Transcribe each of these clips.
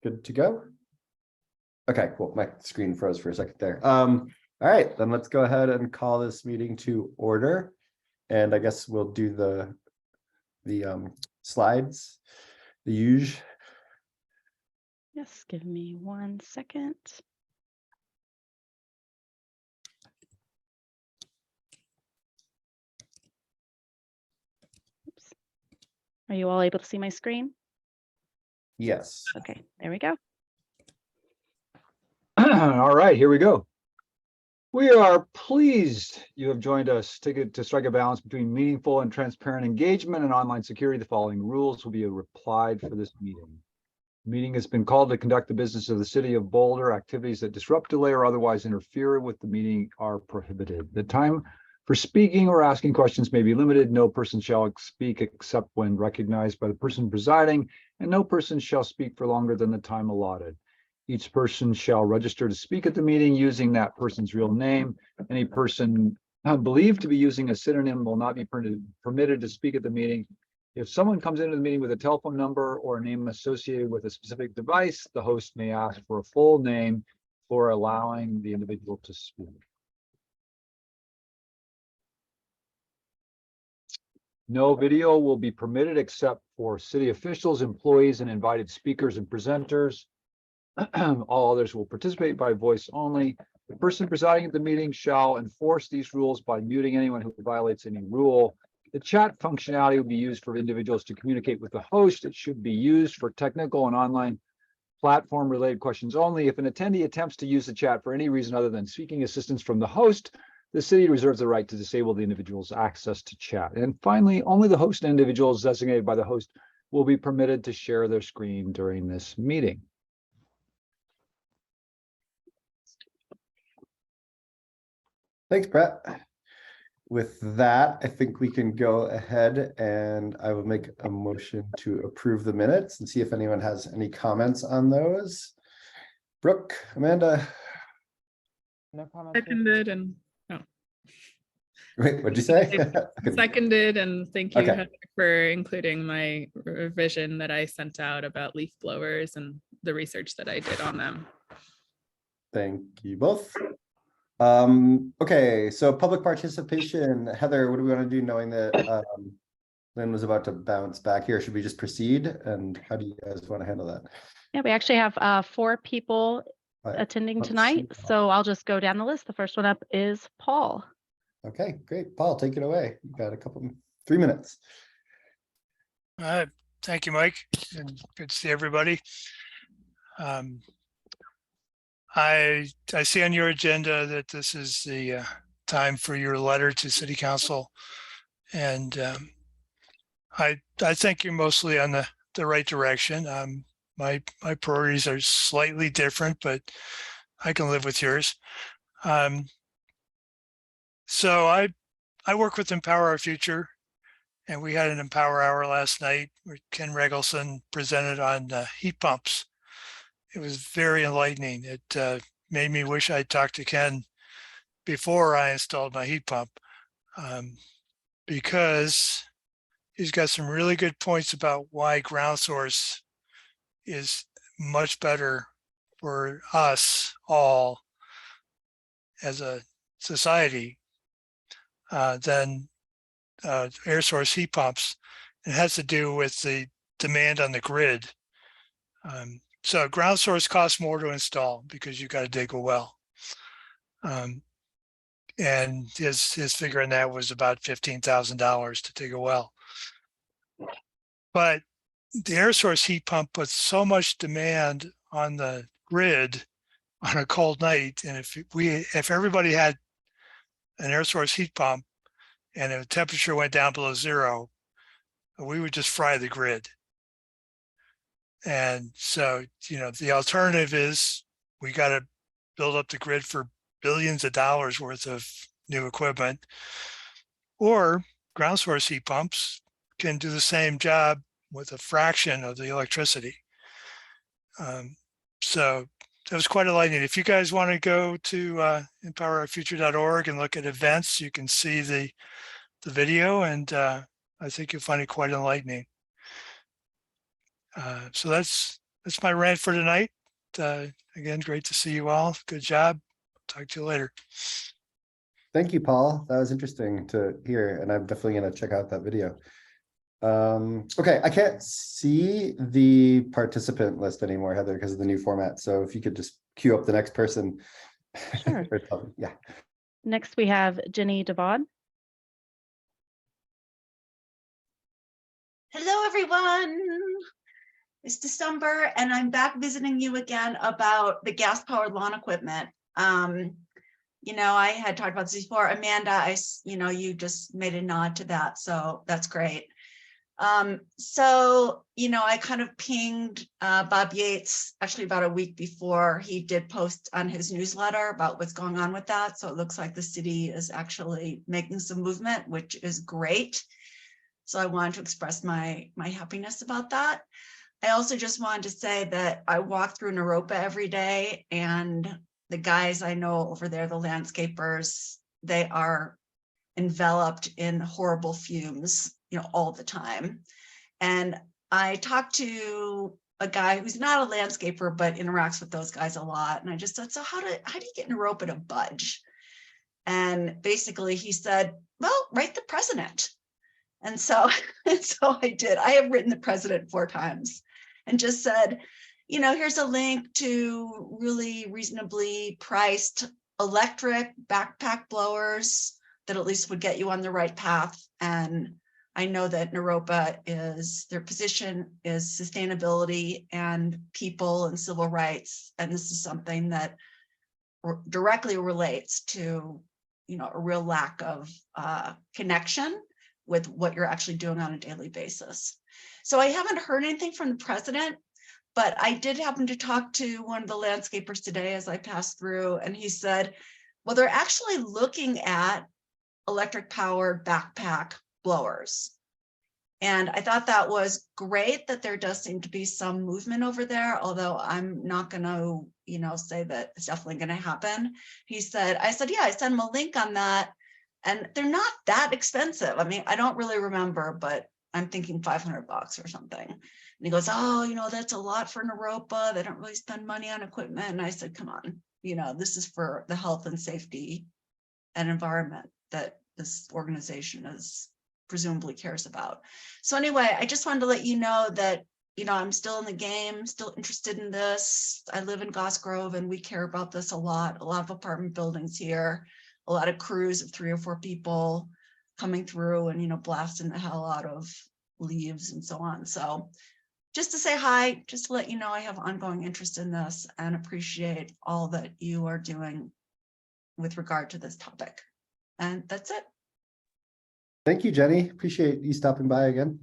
Good to go. Okay, cool. My screen froze for a second there. All right, then let's go ahead and call this meeting to order. And I guess we'll do the slides, the usual. Yes, give me 1 second. Oops. Are you all able to see my screen? Yes. Okay, there we go. All right, here we go. We are pleased you have joined us to strike a balance between meaningful and transparent engagement and online security. The following rules will be applied for this meeting. The meeting has been called to conduct the business of the City of Boulder. Activities that disrupt, delay, or otherwise interfere with the meeting are prohibited. The time for speaking or asking questions may be limited. No person shall speak except when recognized by the person presiding, and no person shall speak for longer than the time allotted. Each person shall register to speak at the meeting using that person's real name. Any person believed to be using a synonym will not be permitted to speak at the meeting. If someone comes into the meeting with a telephone number or a name associated with a specific device, the host may ask for a full name for allowing the individual to speak. No video will be permitted except for city officials, employees, and invited speakers and presenters. All others will participate by voice only. The person presiding at the meeting shall enforce these rules by muting anyone who violates any rule. The chat functionality will be used for individuals to communicate with the host. It should be used for technical and online platform related questions only. If an attendee attempts to use the chat for any reason other than seeking assistance from the host, the city reserves the right to disable the individual's access to chat. And finally, only the host and individuals designated by the host will be permitted to share their screen during this meeting. Thanks, Brett. With that, I think we can go ahead and I will make a motion to approve the minutes and see if anyone has any comments on those. Brooke, Amanda. No comments. Seconded and Wait, what'd you say? seconded, and thank you, Okay. Heather, for including my revision that I sent out about leaf blowers and the research that I did on them. Thank you both. Okay, so public participation. Heather, what do we want to do knowing that Lynn was about to bounce back here? Should we just proceed? And how do you guys want to handle that? Yeah, we actually have 4 people Right. attending Let's tonight, see. so I'll just go down the list. The first one up is Paul. Okay, great. Paul, take it away. You got 3 minutes. Thank you, Mike, and good to see everybody. I see on your agenda that this is the time for your letter to City Council, and I think you're mostly on the right direction. My priorities are slightly different, but I can live with yours. So I work with Empower Our Future, and we had an Empower Hour last night where Ken Regelson presented on heat pumps. It was very enlightening. It made me wish I'd talked to Ken before I installed my heat pump, because he's got some really good points about why ground source is much better for us all as a society than air source heat pumps. It has to do with the demand on the grid. So ground source costs more to install because you got to dig a well. And his figure on that was about $15,000 to dig a well. But the air source heat pump puts so much demand on the grid on a cold night. And if everybody had an air source heat pump and the temperature went down below 0, we would just fry the grid. And so, the alternative is we got to build up the grid for billions of dollars worth of new equipment, or ground source heat pumps can do the same job with a fraction of the electricity. So that was quite enlightening. If you guys want to go to empowerourfuture.org and look at events, you can see the video, and I think you'll find it quite enlightening. So that's that's my rant for tonight. Again, great to see you all. Good job. Talk to you later. Thank you, Paul. That was interesting to hear, and I'm definitely gonna check out that video. Okay, I can't see the participant list anymore, Heather, because of the new format. So if you could just queue up the next person. Sure. Or tell me. Yeah. Next, we have Jenny Devon. Hello, everyone. It's December, and I'm back visiting you again about the gas-powered lawn equipment. I had talked about this before. Amanda, you just made a nod to that, so that's great. I kind of pinged Bob Yates actually about a week before he did post on his newsletter about what's going on with that. So it looks like the city is actually making some movement, which is great. So I wanted to express my happiness about that. I also just wanted to say that I walk through Naropa every day, and the guys I know over there, the landscapers, they are enveloped in horrible fumes, all the time. And I talked to a guy who's not a landscaper, but interacts with those guys a lot. And I just said, so how do you get Naropa to budge? And basically he said, well, write the president. And so I did. I have written the president 4 times and just said, here's a link to really reasonably priced electric backpack blowers that at least would get you on the right path. And I know that Naropa their position is sustainability and people and civil rights. And this is something that directly relates to, a real lack of connection with what you're actually doing on a daily basis. So I haven't heard anything from the president, but I did happen to talk to one of the landscapers today as I passed through, and he said, well, they're actually looking at electric powered backpack blowers. And I thought that was great that there does seem to be some movement over there, although I'm not going to, say that it's definitely going to happen. I said, yeah, I sent him a link on that. And they're not that expensive. I mean, I don't really remember, but I'm thinking $500 or something. And he goes, oh, that's a lot for Naropa. They don't really spend money on equipment. And I said, come on, this is for the health and safety and environment that this organization is presumably cares about. So anyway, I just wanted to let you know that, I'm still in the game, still interested in this. I live in Goss Grove and we care about this a lot of apartment buildings here, a lot of crews of 3 or 4 people coming through and, blasting the hell out of leaves and so on. So just to say hi, just to let you know, I have ongoing interest in this and appreciate all that you are doing with regard to this topic. And that's it. Thank you, Jenny. Appreciate you stopping by again.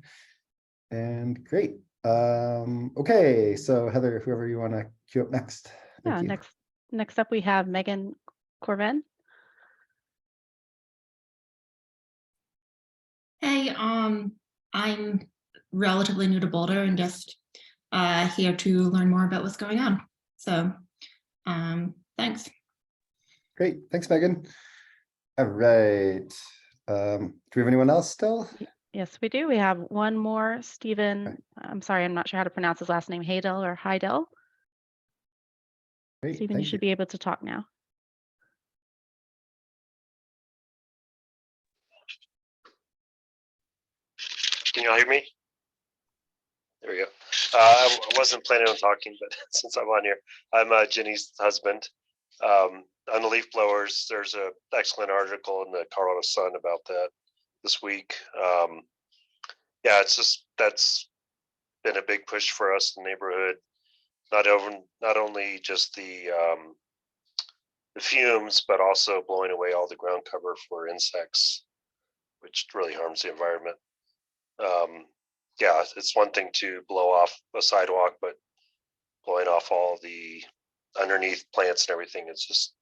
And great. Okay, so Heather, whoever you want to queue up next. Thank you. Next up, we have Megan Corvin. Hey, I'm relatively new to Boulder and just here to learn more about what's going on. So thanks. Great. Thanks, Megan. All right. Do we have anyone else still? Yes, we do. We have one more, Stephen. I'm sorry, I'm not sure how to pronounce his last name, Haydel or Heidel. Great. Stephen, you should be able to talk now. Can you all hear me? There we go. I wasn't planning on talking, but since I'm on here, I'm Jenny's husband. On the leaf blowers, there's an excellent article in the Colorado Sun about that this week. Yeah, that's been a big push for us in the neighborhood. Not only just the fumes, but also blowing away all the ground cover for insects, which really harms the environment. Yeah, it's one thing to blow off a sidewalk, but blowing off all the underneath plants and everything, it's just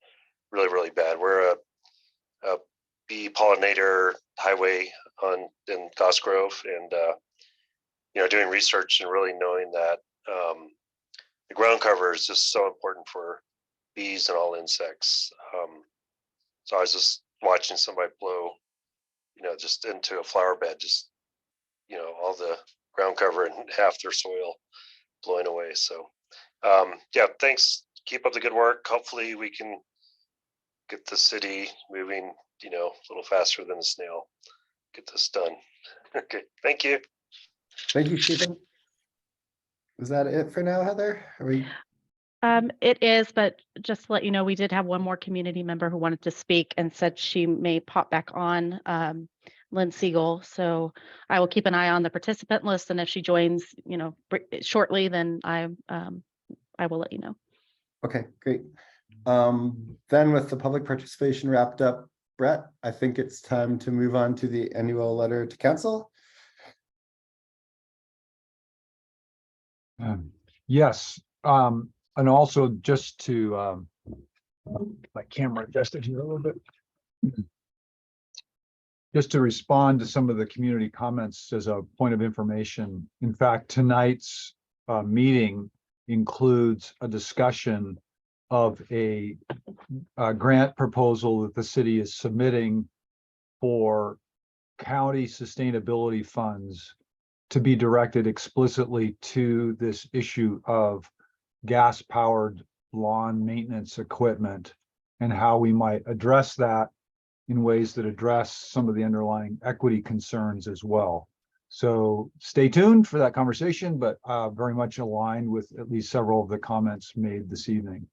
really, really bad. We're a bee pollinator highway in Goss Grove, and doing research and really knowing that the ground cover is just so important for bees and all insects. So I was just watching somebody blow, just into a flower bed, just all the ground cover and half their soil. blowing away. So yeah, thanks. Keep up the good work. Hopefully we can get the city moving, a little faster than a snail. Get this done. Okay, thank you. Thank you, Stephen. Is that it for now, Heather? Are we? It is, but just to let you know, we did have one more community member who wanted to speak and said she may pop back on, Lynn Siegel. So I will keep an eye on the participant list, and if she joins, shortly, then I will let you know. Okay, great. Then with the public participation wrapped up, Brett, I think it's time to move on to the annual letter to council. Yes, and also just to, my camera adjusted here a little bit. Just to respond to some of the community comments as a point of information. In fact, tonight's meeting includes a discussion of a grant proposal that the city is submitting for county sustainability funds to be directed explicitly to this issue of gas-powered lawn maintenance equipment and how we might address that in ways that address some of the underlying equity concerns as well. So stay tuned for that conversation, but very much aligned with at least several of the comments made this evening.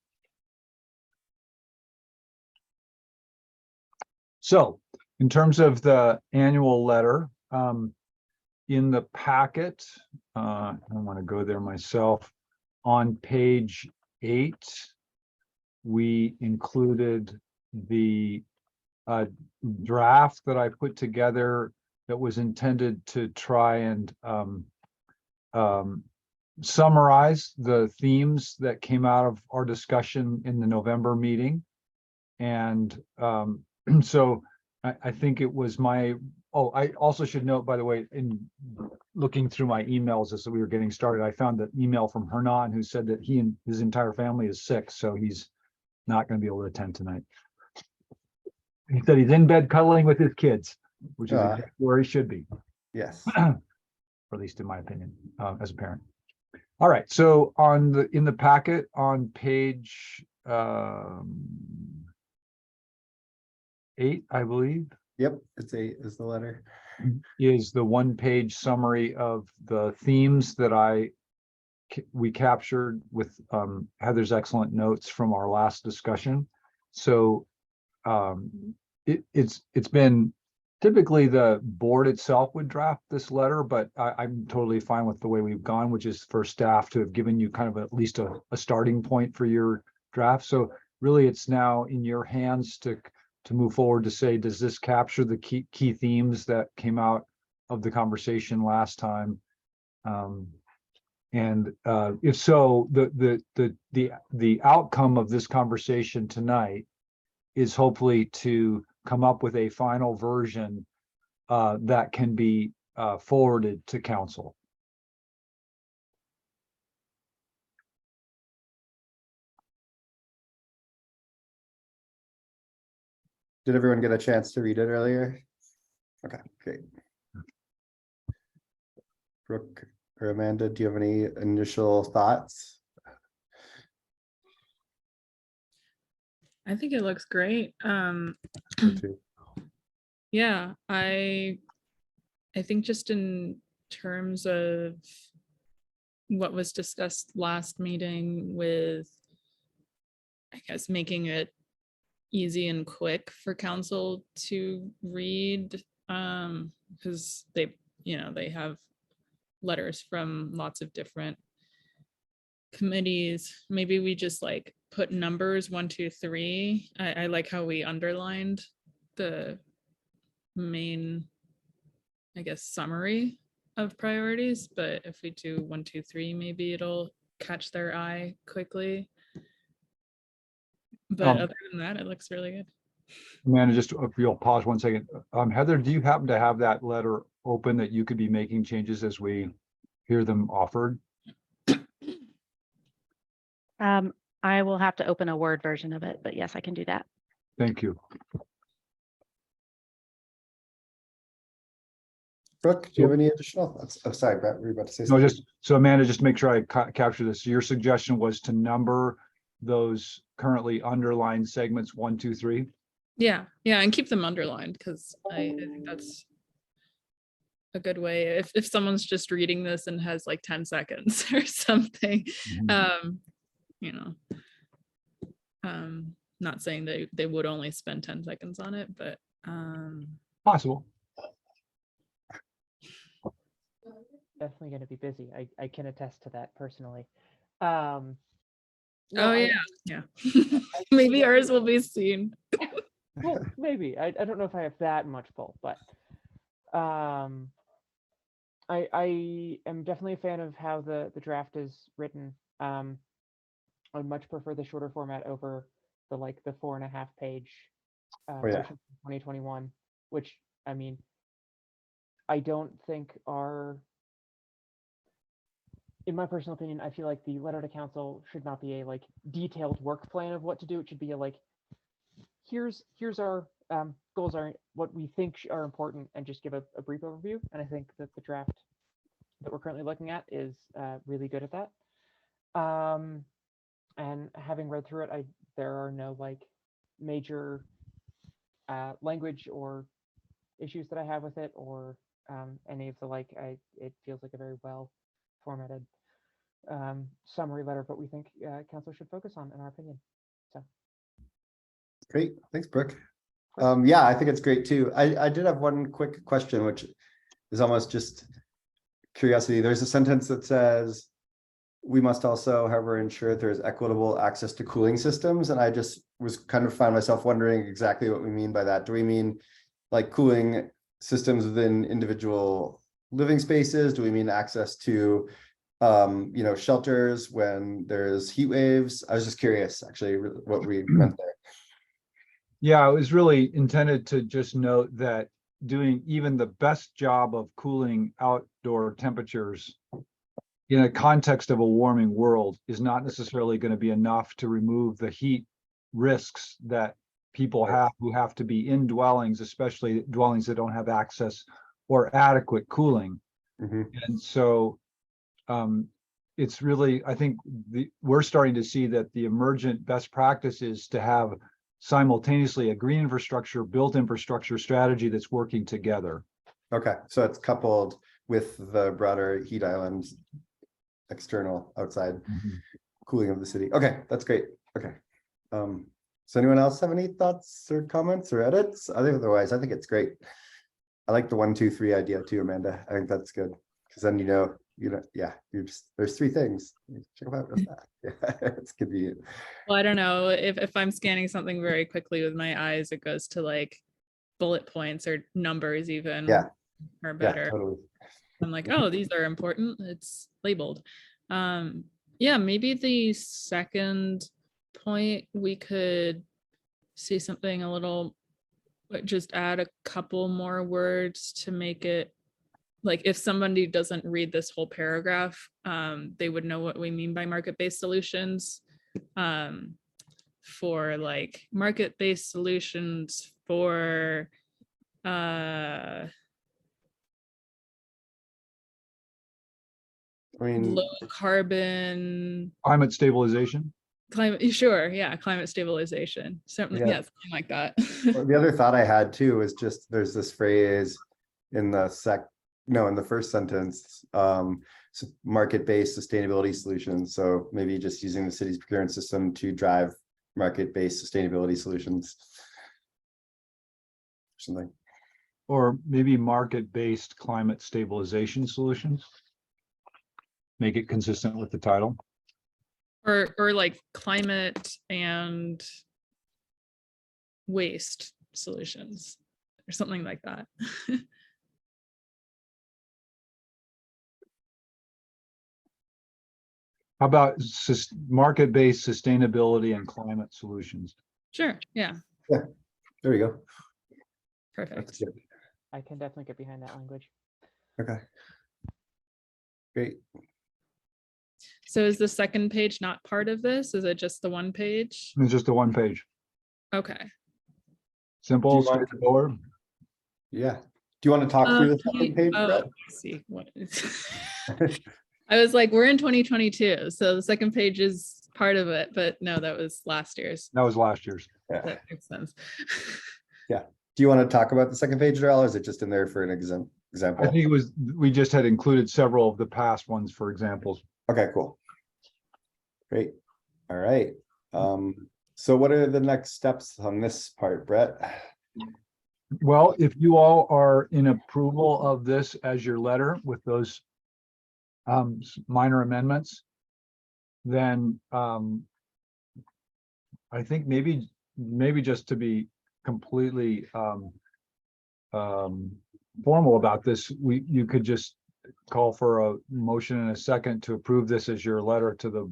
So in terms of the annual letter, in the packet, I want to go there myself. On page 8, we included the draft that I put together that was intended to try and summarize the themes that came out of our discussion in the November meeting. And so I think it was my, I also should note, by the way, in looking through my emails as we were getting started, I found an email from Hernan who said that he and his entire family is sick, so he's not going to be able to attend tonight. He said he's in bed cuddling with his kids, which is exactly where he should be. Yes. Or at least in my opinion, as a parent. All right, so in the packet on page 8, I believe. Yep, it's 8 is the letter. Is the one-page summary of the themes that we captured with Heather's excellent notes from our last discussion. So it's been typically the board itself would draft this letter, but I'm totally fine with the way we've gone, which is for staff to have given you kind of at least a starting point for your draft. So really it's now in your hands to move forward to say, does this capture the key themes that came out of the conversation last time? And if so, the outcome of this conversation tonight is hopefully to come up with a final version that can be forwarded to council. Did everyone get a chance to read it earlier? Okay, great. Brooke or Amanda, do you have any initial thoughts? I think it looks great. Yeah, I think just in terms of what was discussed last meeting with, I guess, making it easy and quick for council to read, because they have letters from lots of different committees. Maybe we just like put numbers 1, 2, 3. I like how we underlined the main, I guess, summary of priorities, but if we do 1, 2, 3, maybe it'll catch their eye quickly. But other than that, it looks really good. Amanda, just if you'll pause 1 second. Heather, do you happen to have that letter open that you could be making changes as we hear them offered? I will have to open a Word version of it, but yes, I can do that. Thank you. Brooke, do you have any additional? Oh, sorry, Brett, were you about to say No, something? just, so Amanda, just to make sure I capture this. Your suggestion was to number those currently underlined segments 1, 2, 3. Yeah, yeah, and keep them underlined because I think that's a good way. If someone's just reading this and has like 10 seconds or something, you know, not saying they would only spend 10 seconds on it, but Possible. Definitely gonna be busy. I can attest to that personally. oh I- yeah, maybe ours will be seen. Well, maybe. I don't know if I have that much pull, but I am definitely a fan of how the draft is written. I would much prefer the shorter format over the 4.5 page yeah. version from 2021, which I mean, I don't think are, in my personal opinion, I feel like the letter to council should not be a detailed work plan of what to do. It should be a here's our goals, are what we think are important, and just give a brief overview. And I think that the draft that we're currently looking at is really good at that. And having read through it, there are no major language or issues that I have with it, or any of the it feels like a very well formatted summary letter, but we think council should focus on, in our opinion. So Great, thanks, Brooke. Yeah, I think it's great too. I did have one quick question, which is almost just curiosity. There's a sentence that says, we must also, however, ensure there is equitable access to cooling systems. And I just was kind of found myself wondering exactly what we mean by that. Do we mean cooling systems within individual living spaces? Do we mean access to shelters when there's heat waves? I was just curious actually what we meant there. Yeah, it was really intended to just note that doing even the best job of cooling outdoor temperatures in a context of a warming world is not necessarily going to be enough to remove the heat risks that people have who have to be in dwellings, especially dwellings that don't have access or adequate cooling. And so it's really, I think we're starting to see that the emergent best practice is to have simultaneously a green infrastructure, built infrastructure strategy that's working together. Okay, so it's coupled with the broader heat islands, external outside cooling of the city. Okay, that's great. Okay. Does anyone else have any thoughts or comments or edits? Otherwise, I think it's great. I like the 1, 2, 3 idea too, Amanda. I think that's good. Because then yeah, there's 3 things. Check out that. Yeah, it's convenient. Well, I don't know if I'm scanning something very quickly with my eyes, it goes to bullet points or numbers even. Yeah. Or better. Yeah, totally. I'm like, oh, these are important. It's labeled. Yeah, maybe the second point we could see something a little, just add a couple more words to make it if somebody doesn't read this whole paragraph, they would know what we mean by market-based solutions. For market-based solutions for low carbon climate stabilization. Sure, yeah, climate stabilization, something, yeah, something like that. Well, the other thought I had too is just there's this phrase in the first sentence, market-based sustainability solutions. So maybe just using the city's procurement system to drive market-based sustainability solutions. Something. Or maybe market-based climate stabilization solutions. Make it consistent with the title. Or climate and waste solutions or something like that. How about market-based sustainability and climate solutions? Sure, yeah. Yeah, there we go. Perfect. I can definitely get behind that language. Okay. Great. So is the second page not part of this? Is it just the one page? It's just a 1 page. Okay. Simple, Do you want- straightforward. Yeah. Do you want to talk through the Can second page, Brett? let's see what I was like, we're in 2022, so the second page is part of it, but no, that was last year's. That was last year's. Yeah. That makes sense. Do you want to talk about the second page, Darrell, or is it just in there for an I example? think it was, we just had included several of the past ones for examples. Okay, cool. Great. All right. So what are the next steps on this part, Brett? Well, if you all are in approval of this as your letter with those minor amendments, then I think maybe just to be completely formal about this, you could just call for a motion and a second to approve this as your letter to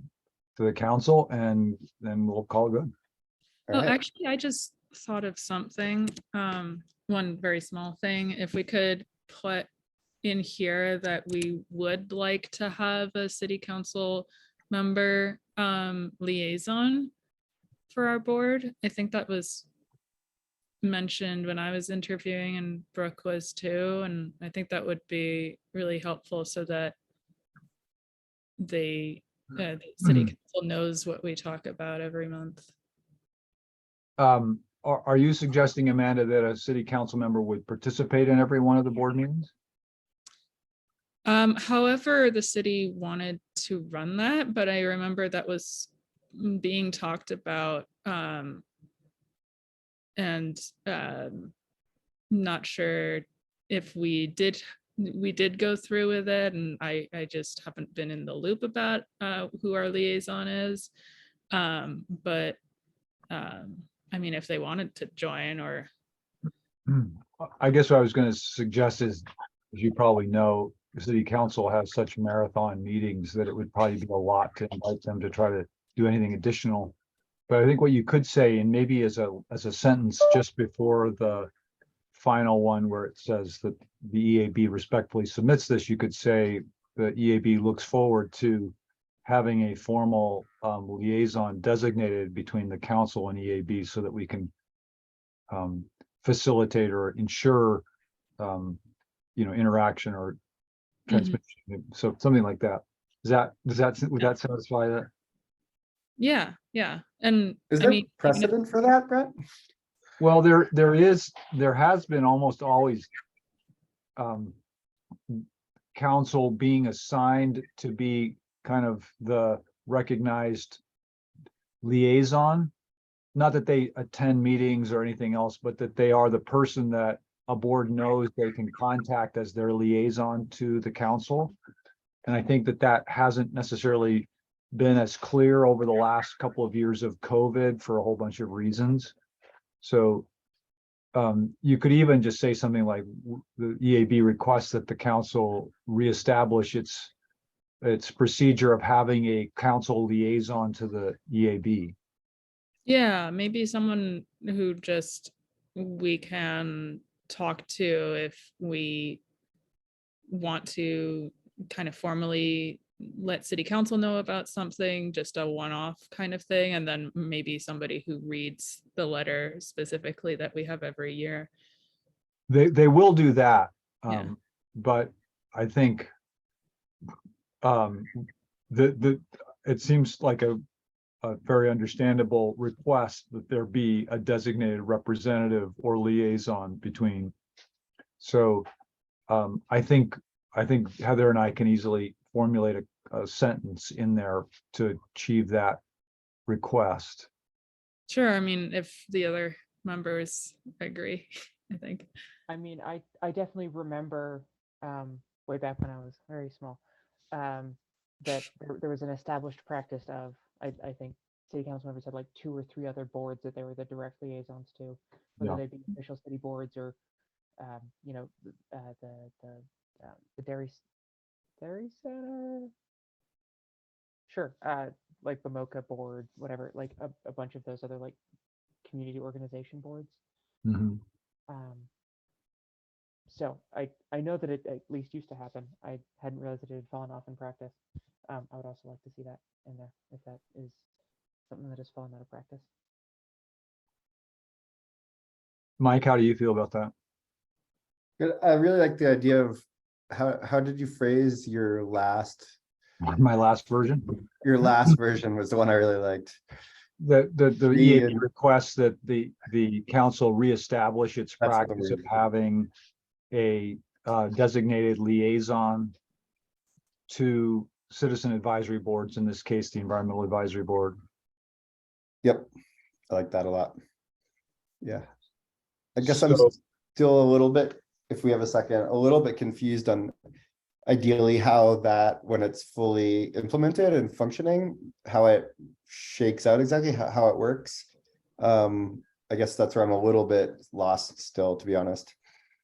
the council, and then we'll call it good. All Oh, right. actually, I just thought of something, one very small thing. If we could put in here that we would like to have a city council member liaison for our board. I think that was mentioned when I was interviewing, and Brooke was too, and I think that would be really helpful so that the city council knows what we talk about every month. Are you suggesting, Amanda, that a city council member would participate in every one of the board meetings? However, the city wanted to run that, but I remember that was being talked about, and not sure if we did go through with it, and I just haven't been in the loop about who our liaison is. But I mean, if they wanted to join, or I guess what I was going to suggest is, as you probably know, the city council has such marathon meetings that it would probably be a lot to invite them to try to do anything additional. But I think what you could say, and maybe as a sentence just before the final one where it says that the EAB respectfully submits this, you could say the EAB looks forward to having a formal liaison designated between the council and EAB so that we can facilitate or ensure interaction or transmission. So something like that. Would that satisfy that? yeah, and Is I there mean, even if- precedent for that, Brett? Well, there has been almost always council being assigned to be kind of the recognized liaison. Not that they attend meetings or anything else, but that they are the person that a board knows they can contact as their liaison to the council. And I think that hasn't necessarily been as clear over the last couple of years of COVID for a whole bunch of reasons. So you could even just say something like the EAB requests that the council reestablish its procedure of having a council liaison to the EAB. Yeah, maybe someone who just we can talk to if we want to kind of formally let city council know about something, just a one-off kind of thing, and then maybe somebody who reads the letter specifically that we have every year. They will do that. Yeah. But I think it seems like a very understandable request that there be a designated representative or liaison between. So I think Heather and I can easily formulate a sentence in there to achieve that request. Sure, I mean, if the other members agree, I think. I mean, I definitely remember way back when I was very small, that there was an established practice of, I think city council members had like 2 or 3 other boards that they were the direct liaisons to, whether Yeah. they be official city boards or, the dairy center. Sure, like the Mocha board, whatever, like a bunch of those other like community organization boards. Mhm. So I know that it at least used to happen. I hadn't realized that it had fallen off in practice. I would also like to see that in there if that is something that has fallen out of practice. Mike, how do you feel about that? Good. I really like the idea of how did you phrase your last My last version. version was the one I really liked. The Re- EAB requests that the council reestablish its That's the practice of word. having a designated liaison to citizen advisory boards, in this case, the Environmental Advisory Board. Yep, I like that a lot. Yeah. I guess I'm So- still a little bit, if we have a second, a little bit confused on ideally how that, when it's fully implemented and functioning, how it shakes out exactly, how it works. I guess that's where I'm a little bit lost still, to be honest.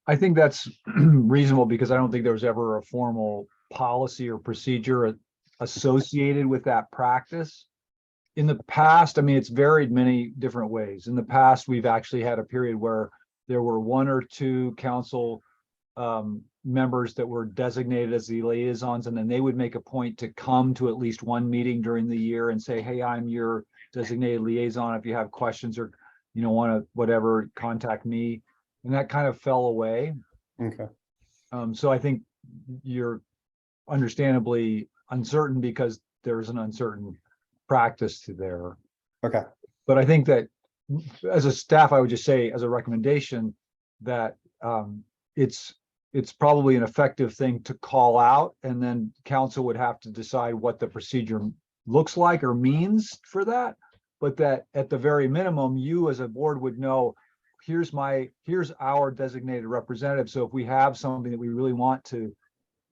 I think that's reasonable because I don't think there was ever a formal policy or procedure associated with that practice. In the past, I mean, it's varied many different ways. In the past, we've actually had a period where there were one or two council members that were designated as the liaisons, and then they would make a point to come to at least one meeting during the year and say, hey, I'm your designated liaison. If you have questions or, you know, want to whatever, contact me. And that kind of fell away. Okay. So I think you're understandably uncertain because there's an uncertain practice to there. Okay. But I think that as a staff, I would just say as a recommendation that it's probably an effective thing to call out, and then council would have to decide what the procedure looks like or means for that. But that at the very minimum, you as a board would know, here's our designated representative. So if we have something that we really want to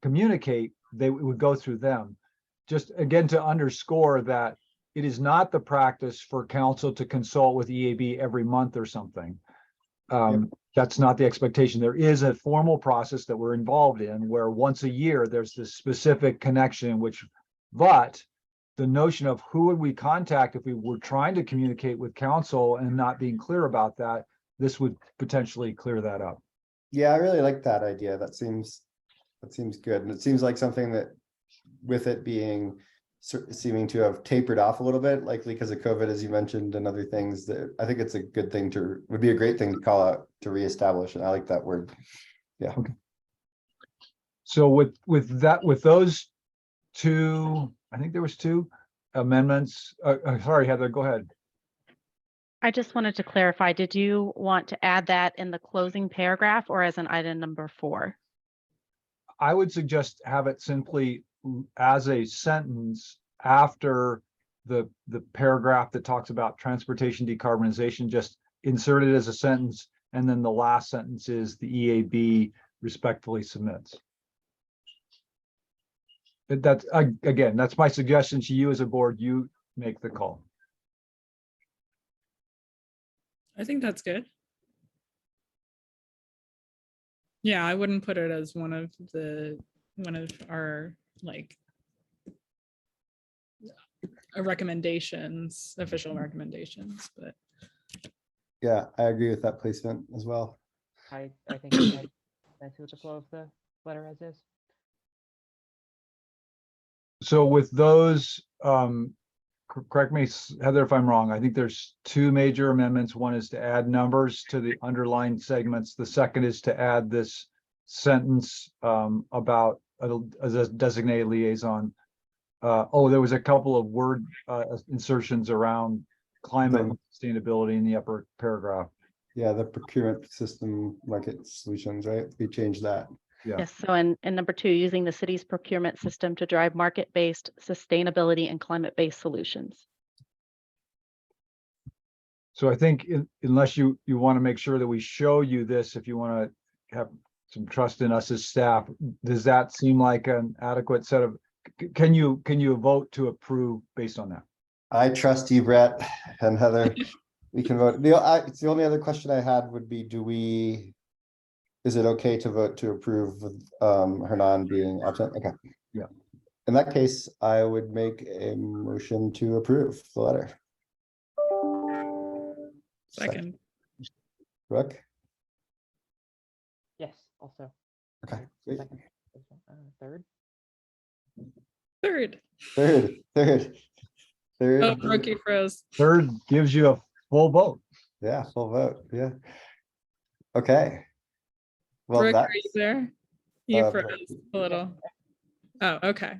communicate, they would go through them. Just again, to underscore that it is not the practice for council to consult with EAB every month or something. That's not the expectation. There is a formal process that we're involved in where once a year there's this specific connection, but the notion of who would we contact if we were trying to communicate with council and not being clear about that, this would potentially clear that up. Yeah, I really like that idea. That seems good. And it seems like something that, with it being seeming to have tapered off a little bit, likely because of COVID, as you mentioned, and other things, that I think it's a good thing would be a great thing to call out to reestablish. And I like that word. Yeah. Okay. So with those two, I think there was two amendments. Sorry, Heather, go ahead. I just wanted to clarify, did you want to add that in the closing paragraph or as an item number 4? I would suggest have it simply as a sentence after the paragraph that talks about transportation decarbonization, just insert it as a sentence. And then the last sentence is the EAB respectfully submits. That's again, that's my suggestion to you as a board. You make the call. I think that's good. Yeah, I wouldn't put it as one of our like recommendations, official recommendations, but Yeah, I agree with that placement as well. I think it's nice with the flow of the letter as is. So with those, correct me, Heather, if I'm wrong, I think there's two major amendments. One is to add numbers to the underlined segments. The second is to add this sentence about a designated liaison. There was a couple of word insertions around climate and sustainability in the upper paragraph. Yeah, the procurement system market solutions, right? We changed that. Yeah. Yes, so in number 2, using the city's procurement system to drive market-based sustainability and climate-based solutions. So I think unless you want to make sure that we show you this, if you want to have some trust in us as staff, does that seem like an adequate set of, can you vote to approve based on that? I trust you, Brett and Heather. We can vote. The only other question I had would be, is it okay to vote to approve with Hernan being absent? Okay. Yeah. In that case, I would make a motion to approve the letter. second. Brooke? Yes, also. Okay, great. Second. Third. Third. Third. Oh, rookie froze. Third gives you a full vote. Yeah, full vote, yeah. Okay. Well, Brooke, are you that's, there? You uh, froze a little. Oh, okay.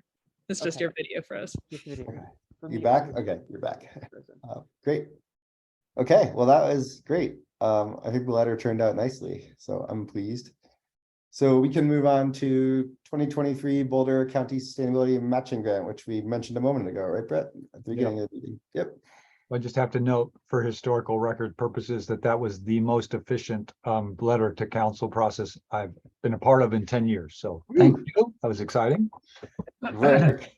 It's just Okay. your video froze. Just video. Okay. For you me, back? it was Okay, you're back. frozen. Great. Okay, well, that was great. I think the letter turned out nicely, so I'm pleased. So we can move on to 2023 Boulder County Sustainability Matching Grant, which we mentioned a moment ago, right, Brett? At the beginning of the meeting. Yep. I just have to note for historical record purposes that that was the most efficient letter to council process I've been a part of in 10 years. So thank you. That was exciting. Work.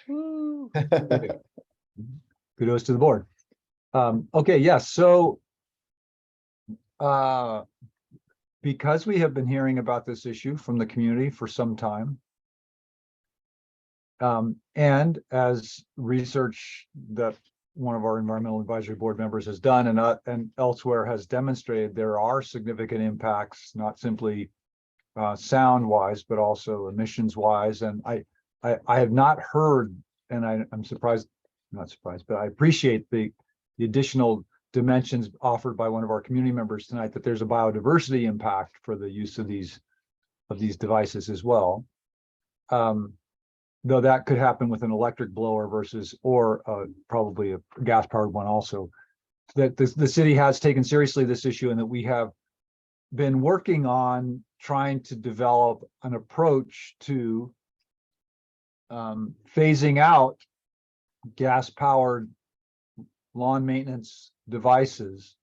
Woo. Kudos to the board. Okay, yes, so because we have been hearing about this issue from the community for some time, and as research that one of our environmental advisory board members has done and elsewhere has demonstrated, there are significant impacts, not simply sound wise, but also emissions wise. And I have not heard, and I'm surprised, not surprised, but I appreciate the additional dimensions offered by one of our community members tonight, that there's a biodiversity impact for the use of these devices as well. Though that could happen with an electric blower or probably a gas powered one also. That the city has taken seriously this issue, and that we have been working on trying to develop an approach to phasing out gas powered lawn maintenance devices,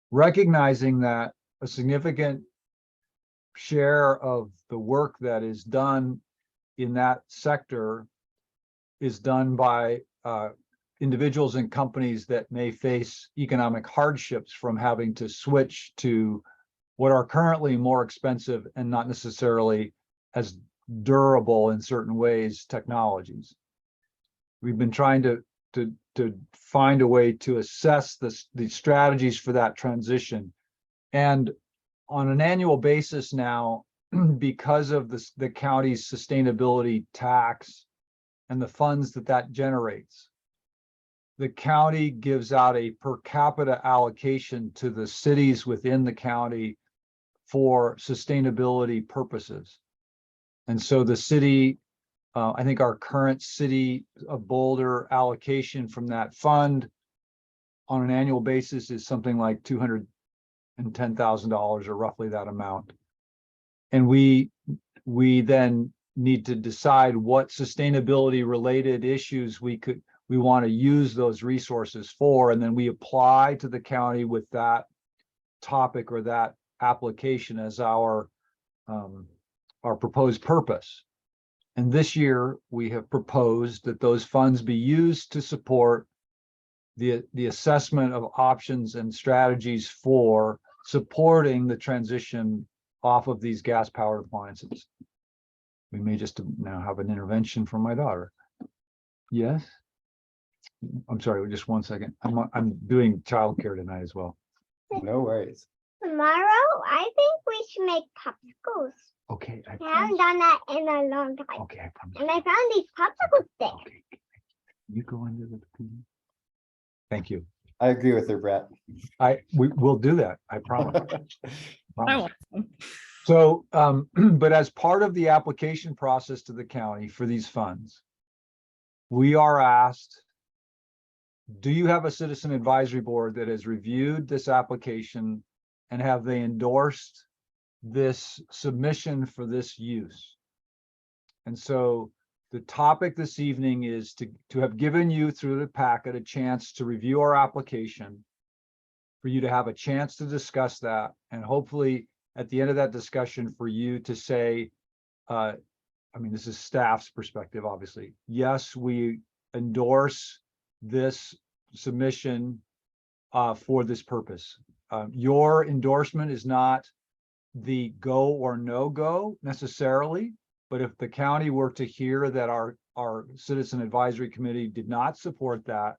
recognizing that a significant share of the work that is done in that sector is done by individuals and companies that may face economic hardships from having to switch to what are currently more expensive and not necessarily as durable in certain ways technologies. We've been trying to find a way to assess the strategies for that transition. And on an annual basis now, because of the county's sustainability tax and the funds that generates, the county gives out a per capita allocation to the cities within the county for sustainability purposes. And so the city, I think our current city of Boulder allocation from that fund on an annual basis is something like $210,000 or roughly that amount. And we then need to decide what sustainability related issues we want to use those resources for, and then we apply to the county with that topic or that application as our proposed purpose. And this year we have proposed that those funds be used to support the assessment of options and strategies for supporting the transition off of these gas powered appliances. We may just now have an intervention from my daughter. Yes. I'm sorry, just 1 second. I'm doing childcare tonight as well. No worries. Tomorrow, I think we should make popsicles. Okay. I haven't done that in a long time. Okay, I promise. And I found these popsicle sticks. Okay. You go into the TV. Thank you. I agree with her, Brett. We will do that. I promise. I want some. So, but as part of the application process to the county for these funds, we are asked, do you have a citizen advisory board that has reviewed this application and have they endorsed this submission for this use? And so the topic this evening is to have given you through the packet a chance to review our application, for you to have a chance to discuss that, and hopefully at the end of that discussion for you to say, I mean, this is staff's perspective, obviously. Yes, we endorse this submission for this purpose. Your endorsement is not the go or no go necessarily, but if the county were to hear that our citizen advisory committee did not support that,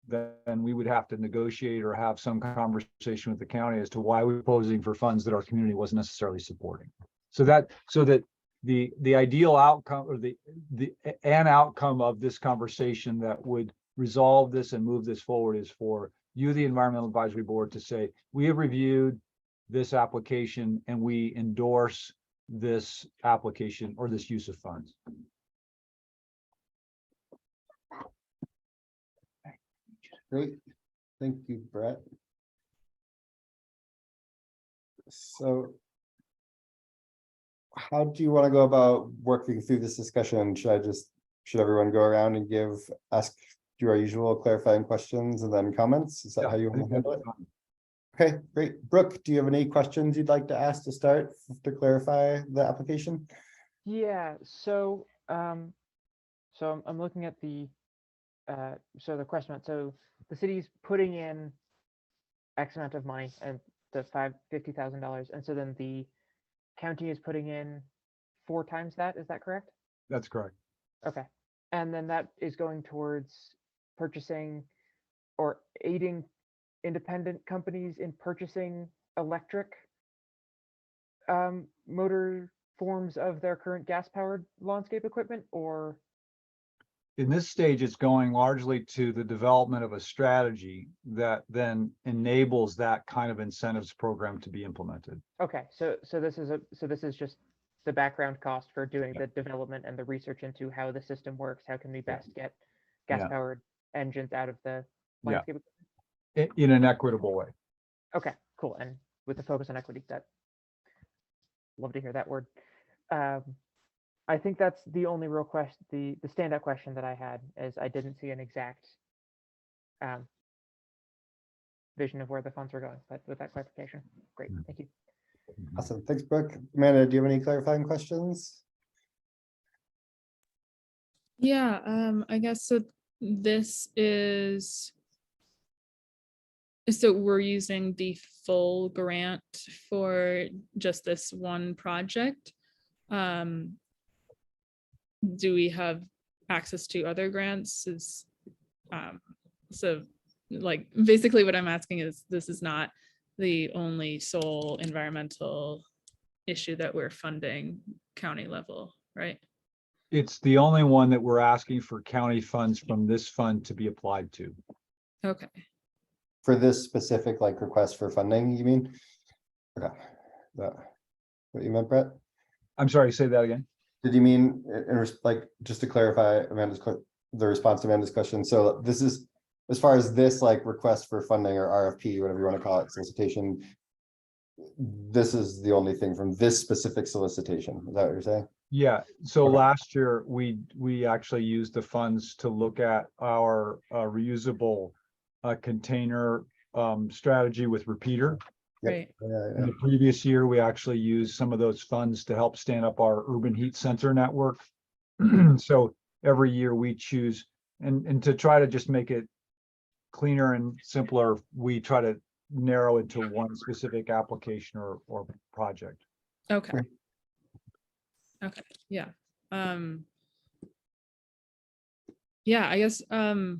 then we would have to negotiate or have some conversation with the county as to why we're proposing for funds that our community wasn't necessarily supporting. So that the ideal outcome, or an outcome of this conversation that would resolve this and move this forward, is for you, the Environmental Advisory Board, to say, we have reviewed this application and we endorse this application or this use of funds. Great. Thank you, Brett. So how do you want to go about working through this discussion? Should everyone go around and ask your usual clarifying questions and then comments? Is that how you want to handle it? Okay, great. Brooke, do you have any questions you'd like to ask to start to clarify the application? Yeah, so I'm looking at the the question. So the city's putting in X amount of money and the $50,000, and so then the county is putting in 4 times that. Is that correct? That's correct. Okay, and then that is going towards purchasing or aiding independent companies in purchasing electric motor forms of their current gas-powered landscape equipment, or? In this stage, it's going largely to the development of a strategy that then enables that kind of incentives program to be implemented. Okay, so this is just the background cost for doing the development and the research into how the system works. How can we best get gas-powered engines out of the landscape equipment? In an equitable way. Okay, cool. And with the focus on equity, love to hear that word. I think that's the only real question, the standout question that I had, is I didn't see an exact vision of where the funds were going, but with that clarification, great, thank you. Awesome. Thanks, Brooke. Amanda, do you have any clarifying questions? Yeah, I guess so. This is, so we're using the full grant for just this one project. Do we have access to other grants? So like basically what I'm asking is, this is not the only sole environmental issue that we're funding county level, right? It's the only one that we're asking for county funds from this fund to be applied to. Okay. For this specific request for funding, you mean? Okay. That what you meant, Brett? I'm sorry, say that again. Did you mean just to clarify the response to Amanda's question? So this is, as far as this request for funding or RFP, whatever you want to call it, solicitation, this is the only thing from this specific solicitation. Is that what you're saying? Yeah, so Okay. last year we actually used the funds to look at our reusable container strategy with Repeater. Yep. Right. In the previous year, we actually used some of those funds to help stand up our urban heat sensor network. So every year we choose, and to try to just make it cleaner and simpler, we try to narrow it to one specific application or project. Okay. Great. Okay, yeah. Yeah, I guess I'd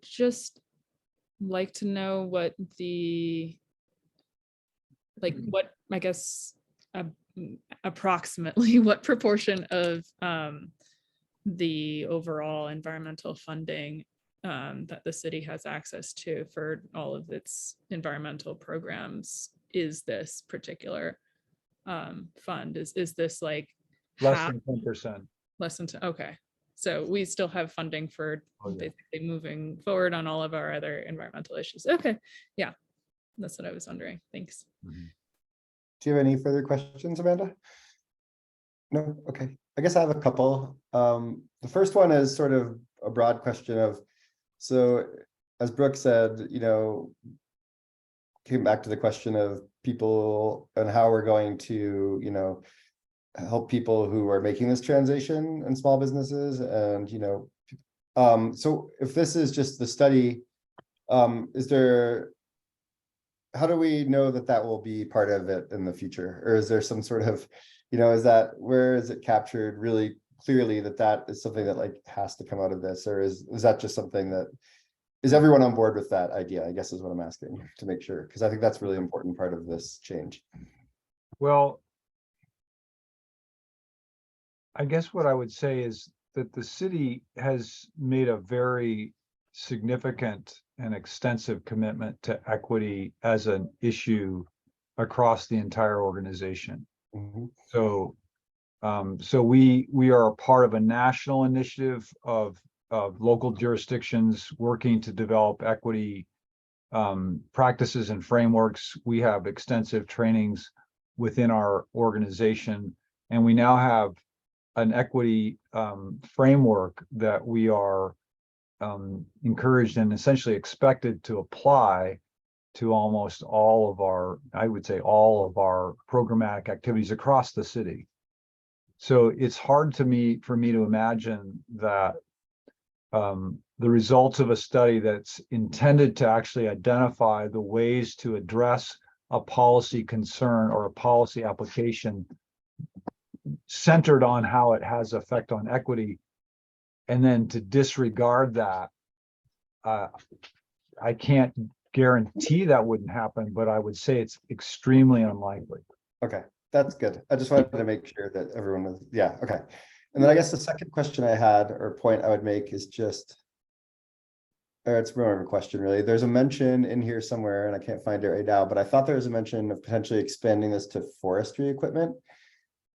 just like to know what what, I guess, approximately what proportion of the overall environmental funding that the city has access to for all of its environmental programs is this particular fund? Is this like Less half? than 10%. Less than 10, okay. So we still have funding for Oh, yeah. basically moving forward on all of our other environmental issues. Okay, yeah, that's what I was wondering. Thanks. Mhm. Do you have any further questions, Amanda? No? Okay. I guess I have a couple. The first one is sort of a broad question of, so as Brooke said, came back to the question of people and how we're going to, help people who are making this transition in small businesses. And, so if this is just the study, how do we know that will be part of it in the future? Or is there some sort of, where is it captured really clearly that is something that has to come out of this? Or is that just something that, is everyone on board with that idea? I guess is what I'm asking to make sure, because I think that's really important part of this change. Well, I guess what I would say is that the city has made a very significant an extensive commitment to equity as an issue across the entire organization. Mhm. So, so we are a part of a national initiative of local jurisdictions working to develop equity practices and frameworks. We have extensive trainings within our organization, and we now have an equity framework that we are encouraged and essentially expected to apply to almost all of our, I would say, all of our programmatic activities across the city. So it's hard for me to imagine that the results of a study that's intended to actually identify the ways to address a policy concern or a policy application centered on how it has effect on equity, and then to disregard that. I can't guarantee that wouldn't happen, but I would say it's extremely unlikely. Okay, that's good. I just wanted to make sure that everyone was, yeah, okay. And then I guess the second question I had, or point I would make, is just, or it's more of a question really. There's a mention in here somewhere, and I can't find it right now, but I thought there was a mention of potentially expanding this to forestry equipment.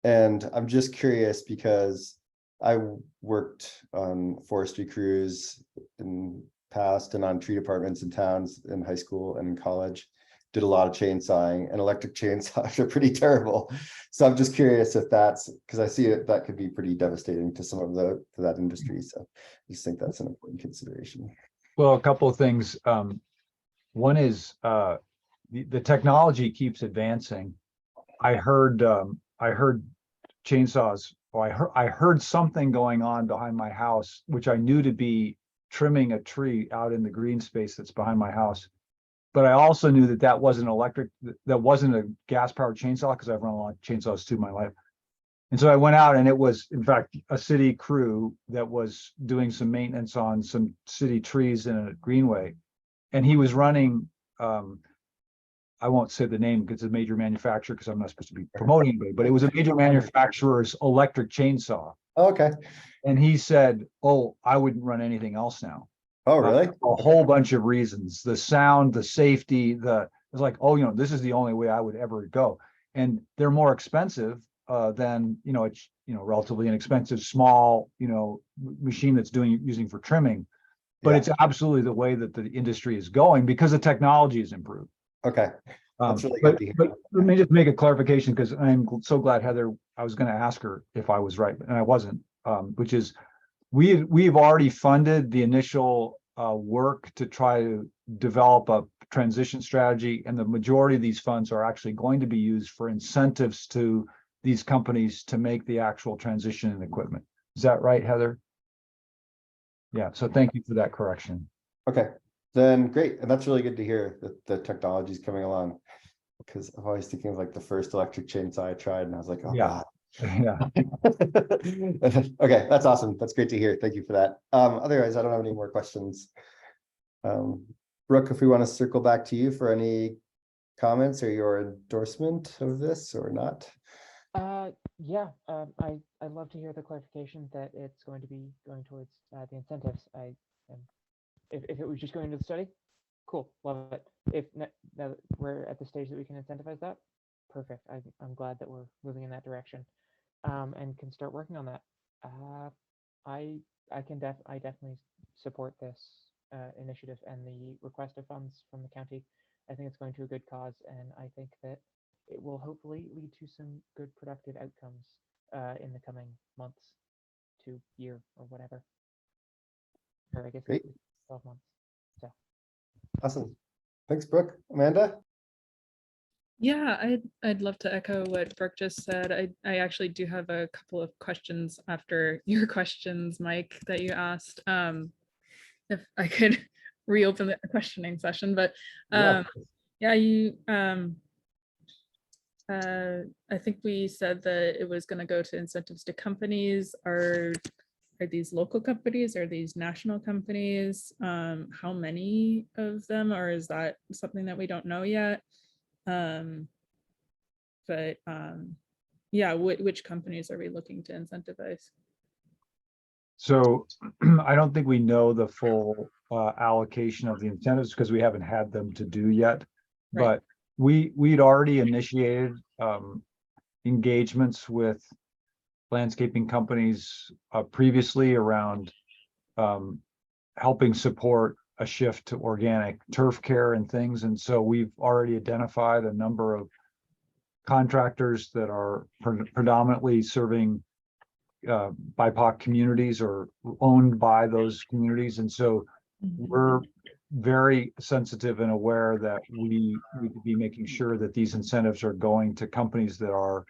And I'm just curious because I worked on forestry crews in past and on tree departments in towns in high school and in college. Did a lot of chainsawing, and electric chainsaws are pretty terrible. So I'm just curious if that's, because I see it, that could be pretty devastating to some of to that industry. So I just think that's an important consideration. Well, a couple of things. One is the technology keeps advancing. I heard chainsaws, or I heard something going on behind my house, which I knew to be trimming a tree out in the green space that's behind my house. But I also knew that that wasn't electric, that wasn't a gas powered chainsaw, because I've run a lot of chainsaws too in my life. And so I went out, and it was in fact a city crew that was doing some maintenance on some city trees in a greenway. And he was running, I won't say the name because it's a major manufacturer, because I'm not supposed to be promoting anybody, but it was a major manufacturer's electric chainsaw. Okay. And he said, "Oh, I wouldn't run anything else now." Oh, really? A whole bunch of reasons: the sound, the safety, it's like, oh, this is the only way I would ever go. And they're more expensive than, it's, relatively inexpensive, small, machine that's using for trimming. But Yeah. it's absolutely the way that the industry is going because the technology has improved. Okay. That's really good to hear. But let me just make a clarification, because I'm so glad Heather, I was going to ask her if I was right, and I wasn't, which is we've already funded the initial work to try to develop a transition strategy, and the majority of these funds are actually going to be used for incentives to these companies to make the actual transition in equipment. Is that right, Heather? Yeah, so thank you for that correction. Okay, then great. And that's really good to hear that the technology is coming along, because I'm always thinking of like the first electric chainsaw I tried, and I was like, oh Yeah. God. Yeah. Okay, that's awesome. That's great to hear. Thank you for that. Otherwise, I don't have any more questions. Brooke, if we want to circle back to you for any comments or your endorsement of this or not. Yeah, I'd love to hear the clarification that it's going to be going towards the incentives. If it was just going to the study, cool, love it. If now that we're at the stage that we can incentivize that, perfect. I'm glad that we're moving in that direction, and can start working on that. I definitely support this initiative and the request of funds from the county. I think it's going to a good cause, and I think that it will hopefully lead to some good productive outcomes in the coming months to year or whatever. Or I guess Great. 12 months. So Awesome. Thanks, Brooke. Amanda? Yeah, I'd love to echo what Brooke just said. I actually do have a couple of questions after your questions, Mike, that you asked. If I could reopen the questioning session, but yeah, you I think we said that it was going to go to incentives to companies. Are these local companies? Are these national companies? How many of them? Or is that something that we don't know yet? But yeah, which companies are we looking to incentivize? So I don't think we know the full allocation of the incentives because we haven't had them to do yet. Right. But we'd already initiated engagements with landscaping companies previously around helping support a shift to organic turf care and things. And so we've already identified a number of contractors that are predominantly serving BIPOC communities or owned by those communities. And so we're very sensitive and aware that we need to be making sure that these incentives are going to companies that are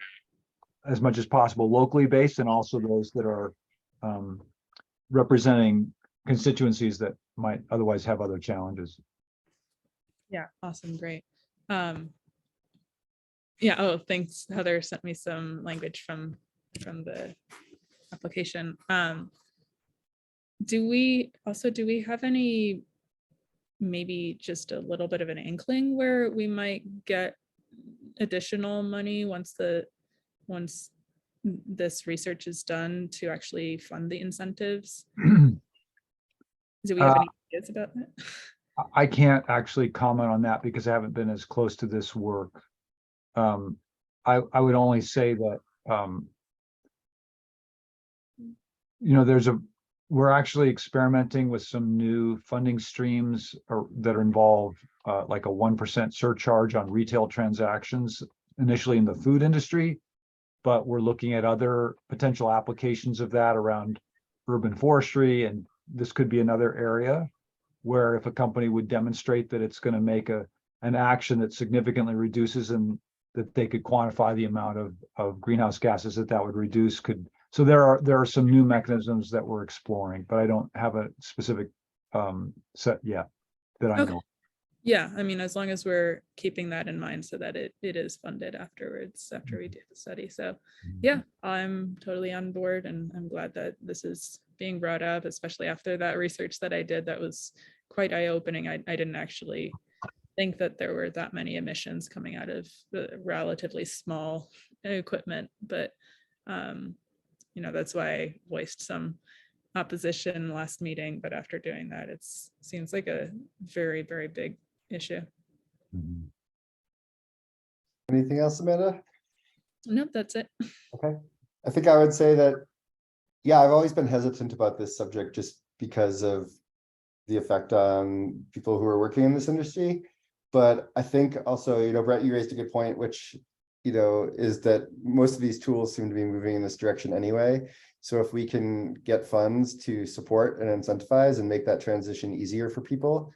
as much as possible locally based, and also those that are representing constituencies that might otherwise have other challenges. Yeah, awesome, great. Yeah, oh, thanks. Heather sent me some language from the application. Do we have any, maybe just a little bit of an inkling where we might get additional money once this research is done to actually fund the incentives? Do we have any ideas about that? I can't actually comment on that because I haven't been as close to this work. I would only say that we're actually experimenting with some new funding streams that involve like a 1% surcharge on retail transactions, initially in the food industry, but we're looking at other potential applications of that around urban forestry, and this could be another area where if a company would demonstrate that it's going to make an action that significantly reduces, and that they could quantify the amount of greenhouse gases that would reduce, so there are some new mechanisms that we're exploring, but I don't have a specific set yet that I know. Yeah, I mean, as long as we're keeping that in mind so that it is funded afterwards, after we do the study. So yeah, I'm totally on board, and I'm glad that this is being brought up, especially after that research that I did. That was quite eye-opening. I didn't actually think that there were that many emissions coming out of the relatively small equipment, but that's why I voiced some opposition last meeting. But after doing that, it seems like a very, very big issue. Anything else, Amanda? Nope, that's it. Okay. I think I would say that, yeah, I've always been hesitant about this subject just because of the effect on people who are working in this industry. But I think also, Brett, you raised a good point, which, is that most of these tools seem to be moving in this direction anyway. So if we can get funds to support and incentivize and make that transition easier for people,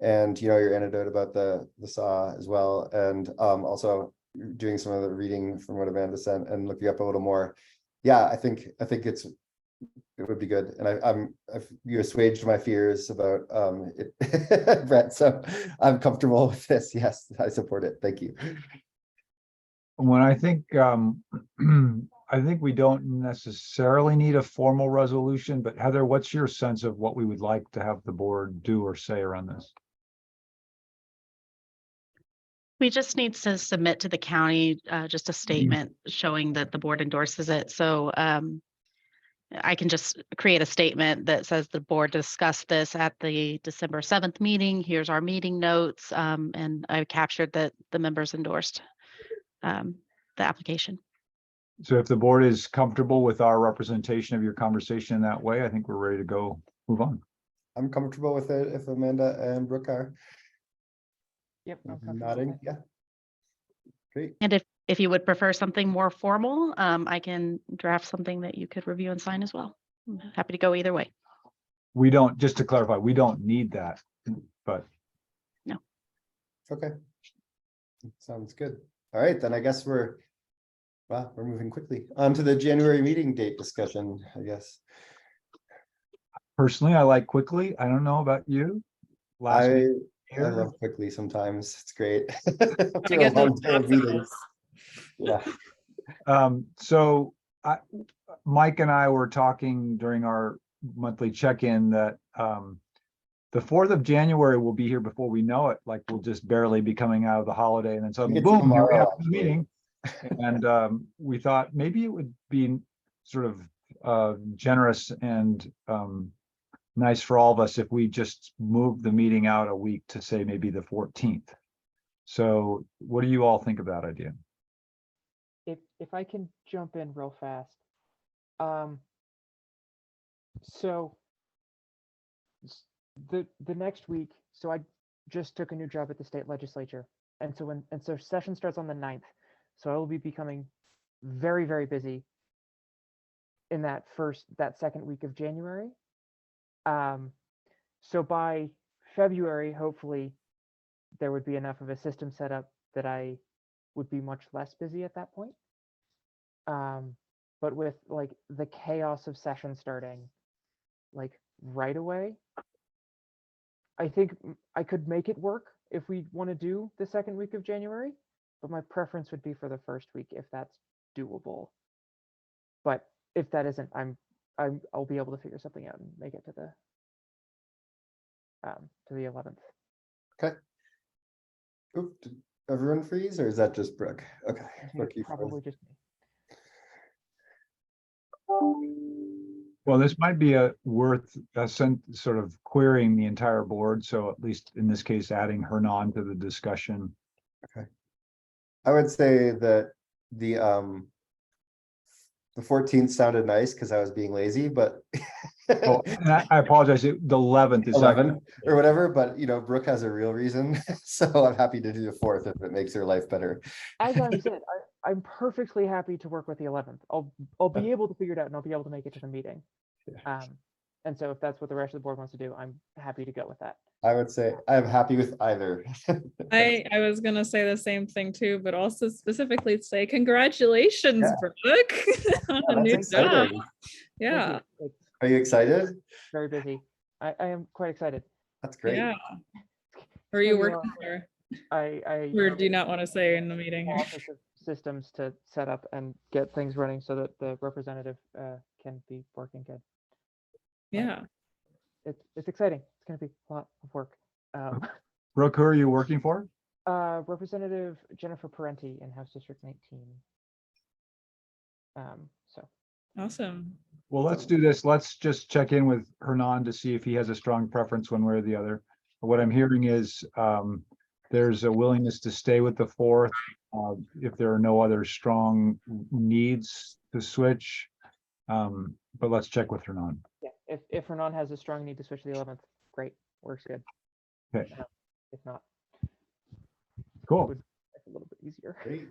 and your anecdote about the saw as well, and also doing some of the reading from what Amanda sent and looking up a little more. Yeah, I think it would be good, and you assuaged my fears about it, Brett. So I'm comfortable with this. Yes, I support it. Thank you. When I think we don't necessarily need a formal resolution, but Heather, what's your sense of what we would like to have the board do or say around this? We just need to submit to the county just a statement showing that the board endorses it. So I can just create a statement that says the board discussed this at the December 7th meeting. Here's our meeting notes. And I captured that the members endorsed the application. So if the board is comfortable with our representation of your conversation in that way, I think we're ready to go move on. I'm comfortable with it if Amanda and Brooke are. Yep. I'm comfortable with Nodding. it. Yeah. Great. And if you would prefer something more formal, I can draft something that you could review and sign as well. I'm happy to go either way. We don't, just to clarify, we don't need that, but. No. Okay. Sounds good. All right, then I guess we're moving quickly on to the January meeting date discussion, I guess. Personally, I like quickly. I don't know about you. I love quickly sometimes. It's great. After I a get long those day of meetings. Yeah. So Mike and I were talking during our monthly check-in that the 4th of January will be here before we know it. Like we'll just barely be coming out of the holiday, and then suddenly, boom, here we have the meeting. And we thought maybe it would be sort of generous and nice for all of us if we just move the meeting out a week to say maybe the 14th. So what do you all think of that idea? If I can jump in real fast. So the next week, so I just took a new job at the state legislature. And so session starts on the 9th. So I will be becoming very, very busy in that second week of January. So by February, hopefully there would be enough of a system set up that I would be much less busy at that point. But with like the chaos of session starting like right away, I think I could make it work if we want to do the second week of January, but my preference would be for the first week if that's doable. But if that isn't, I'll be able to figure something out and make it to the 11th. Okay. Oop, did everyone freeze, or is that just Brooke? Okay. Brooke, you froze. Probably just me. Well, this might be worth sort of querying the entire board. So at least in this case, adding Hernan to the discussion. I would say that the 14th sounded nice because I was being lazy, but Oh, and I apologize. The 11th is 11 or whatever, but you know, Brooke has a real reason. So I'm happy to do the 4th if it makes her life better. As I said, I'm perfectly happy to work with the 11th. I'll be able to figure it out and I'll be able to make it to the meeting. And so if that's what the rest of the board wants to do, I'm happy to go with that. I would say I'm happy with either. I was gonna say the same thing too, but also specifically say congratulations, Yeah. Brooke, on a That's new job. exciting. Yeah, Thank you. It's Are you excited? very busy. I am quite excited. That's great. yeah. Who are you Very working for? I Or do you not want to say in the meeting? all sorts of systems to set up and get things running so that the representative can be working good. Yeah. It's exciting. It's going to be a lot of work. Brooke, who are you working for? Representative Jennifer Parenti in House District 19. So Awesome. Well, let's do this. Let's just check in with Hernan to see if he has a strong preference one way or the other. What I'm hearing is there's a willingness to stay with the 4th if there are no other strong needs to switch. But let's check with Hernan. yeah, if Hernan has a strong need to switch to the 11th, great, works good. Okay. If not, Cool. it's a little bit easier. Great.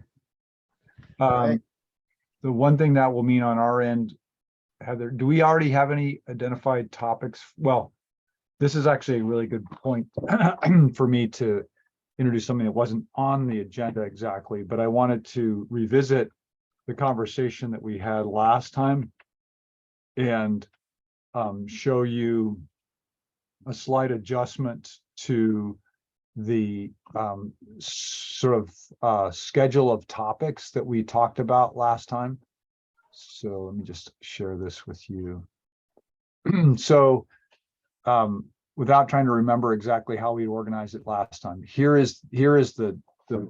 Right. The one thing that will mean on our end, Heather, do we already have any identified topics? Well, this is actually a really good point for me to introduce something that wasn't on the agenda exactly, but I wanted to revisit the conversation that we had last time and show you a slight adjustment to the sort of schedule of topics that we talked about last time. So let me just share this with you. So without trying to remember exactly how we organized it last time, here is the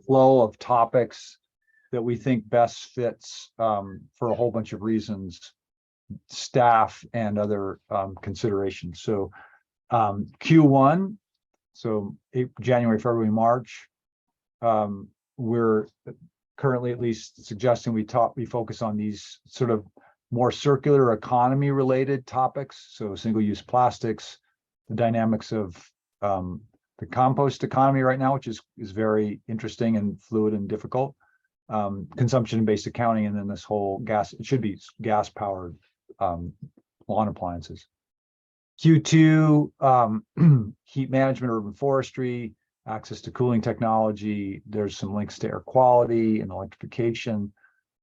flow of topics that we think best fits for a whole bunch of reasons, staff and other considerations. So Q1, so January, February, March, we're currently at least suggesting we focus on these sort of more circular economy related topics. So single-use plastics, the dynamics of the compost economy right now, which is very interesting and fluid and difficult, consumption-based accounting, and then this whole it should be gas-powered lawn appliances. Q2, heat management, urban forestry, access to cooling technology. There's some links to air quality and electrification,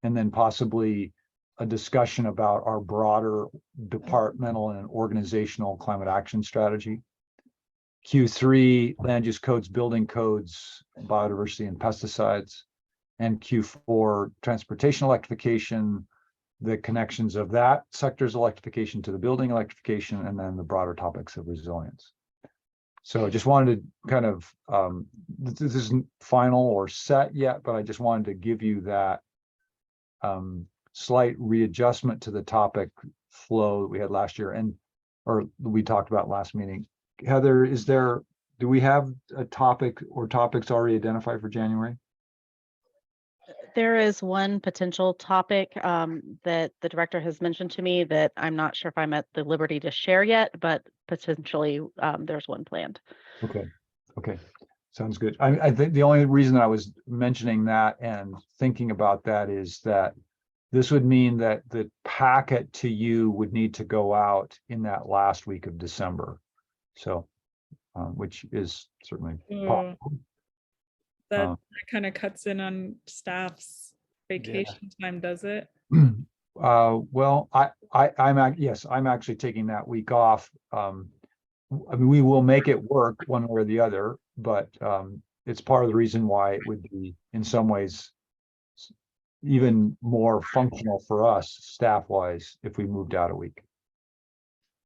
and then possibly a discussion about our broader departmental and organizational climate action strategy. Q3, land use codes, building codes, biodiversity and pesticides. And Q4, transportation electrification, the connections of that sector's electrification to the building electrification, and then the broader topics of resilience. So I just wanted to kind of, this isn't final or set yet, but I just wanted to give you that slight readjustment to the topic flow that we had last year. And or we talked about last meeting. Heather, do we have a topic or topics already identified for January? There is one potential topic that the director has mentioned to me that I'm not sure if I'm at the liberty to share yet, but potentially there's one planned. Okay, sounds good. I think the only reason that I was mentioning that and thinking about that is that this would mean that the packet to you would need to go out in that last week of December. So, which is certainly possible. That kind of cuts in on staff's vacation time, does it? Well, I'm actually taking that week off. I mean, we will make it work one way or the other, but it's part of the reason why it would be in some ways even more functional for us staff-wise if we moved out a week.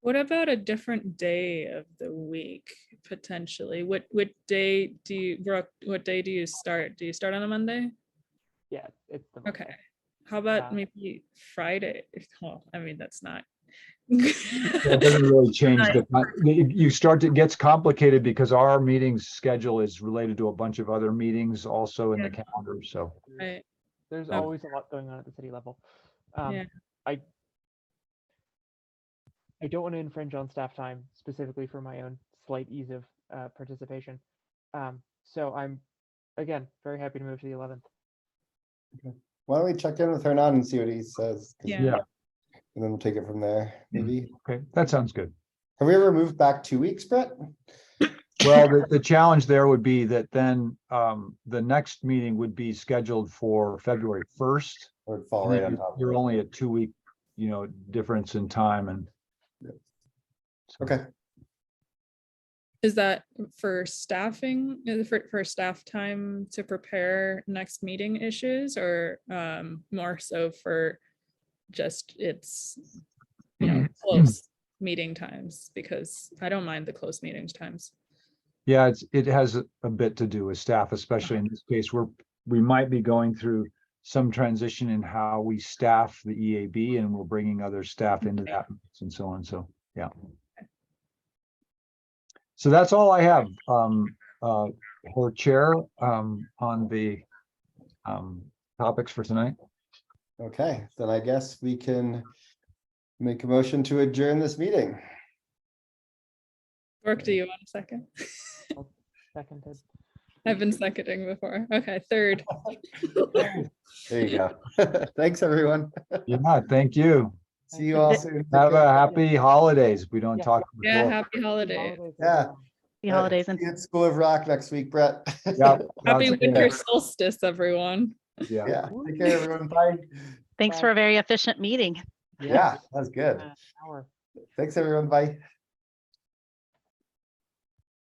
What about a different day of the week potentially? What day do you, Brooke, what day do you start? Do you start on a Monday? Yeah, it's the Okay. Monday. How about Yeah. maybe Friday? Well, I mean, that's not. It doesn't really change it gets complicated because our meetings schedule is related to a bunch of other meetings also in the calendar, so. Right. There's Okay. always a lot going on at the city level. Yeah. I don't want to infringe on staff time specifically for my own slight ease of participation. So I'm, again, very happy to move to the 11th. Why don't we check in with Hernan and see what he says? 'Cause- Yeah. And then we'll take it from there, maybe. Okay, that sounds good. Have we ever moved back 2 weeks, Brett? Well, the challenge there would be that then the next meeting would be scheduled for February 1st. Or it'd fall right on top of You're it? only a 2-week, difference in time and. So- Okay, Is that for staffing, for staff time to prepare next meeting issues, or more so for just its, close meeting times? Because I don't mind the close meeting times. Yeah, it has a bit to do with staff, especially in this case where we might be going through some transition in how we staff the EAB and we're bringing other staff into that and so on. So, yeah. So that's all I have for chair on the topics for tonight. okay, then I guess we can make a motion to adjourn this meeting. Brooke, do you want a second? Seconded. I've been seconding before. Okay, third. There you go. Thanks, everyone. Yeah, thank you. See you all soon. Take Have a care. happy holidays. If we don't Yeah. talk Yeah, before. happy holiday. Yeah. Happy holidays and See you at School of Rock next week, Brett. Yeah. Happy lots of- winter solstice, everyone. Yeah. Yeah, take care, everyone. Bye. thanks for a very efficient meeting. Yeah, that's good. Hour. Thanks, everyone. Bye.